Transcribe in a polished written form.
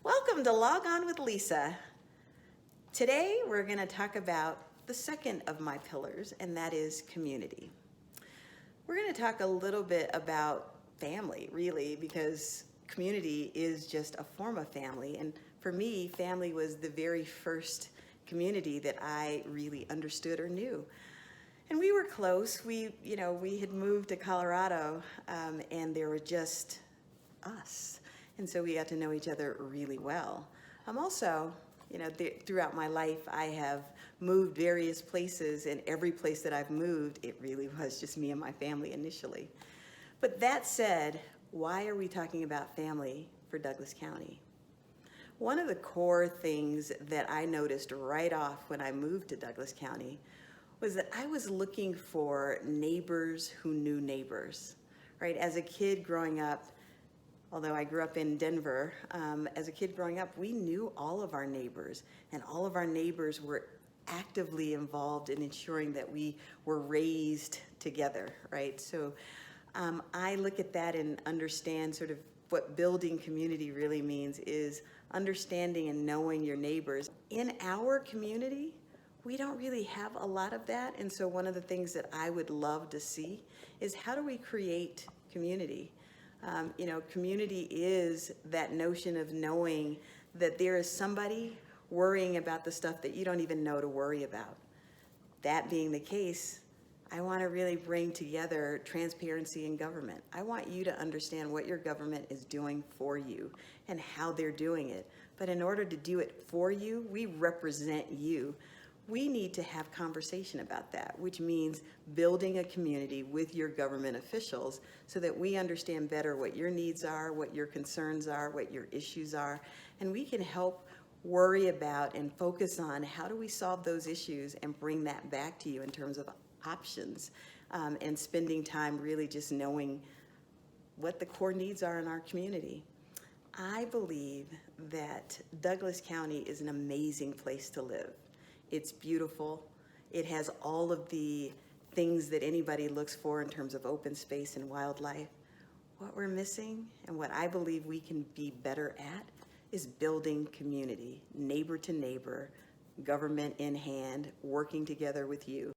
Welcome to Log On with Lisa. Today we're going to talk about the second of my pillars, and that is community. We're going to talk a little bit about family, really, because community is just a form of family. And for me, family was the very first community that I really understood or knew. And we were close. We had moved to Colorado, and there were just us. And so we got to know each other really well. Also, throughout my life, I have moved various places, and every place that I've moved, it really was just me and my family initially. But that said, why are we talking about family for Douglas County? One of the core things that I noticed right off when I moved to Douglas County was that I was looking for neighbors who knew neighbors, right? As a kid growing up, although I grew up in Denver, as a kid growing up, we knew all of our neighbors, and all of our neighbors were actively involved in ensuring that we were raised together, right? So I look at that and understand sort of what building community really means is understanding and knowing your neighbors. In our community, we don't really have a lot of that, and so one of the things that I would love to see is how do we create community? Community is that notion of knowing that there is somebody worrying about the stuff that you don't even know to worry about. That being the case, I want to really bring together transparency in government. I want you to understand what your government is doing for you and how they're doing it. But in order to do it for you, we represent you. We need to have conversation about that, which means building a community with your government officials so that we understand better what your needs are, what your concerns are, what your issues are, and we can help worry about and focus on how do we solve those issues and bring that back to you in terms of options, and spending time really just knowing what the core needs are in our community. I believe that Douglas County is an amazing place to live. It's beautiful. It has all of the things that anybody looks for in terms of open space and wildlife. What we're missing and what I believe we can be better at is building community, neighbor to neighbor, government in hand, working together with you.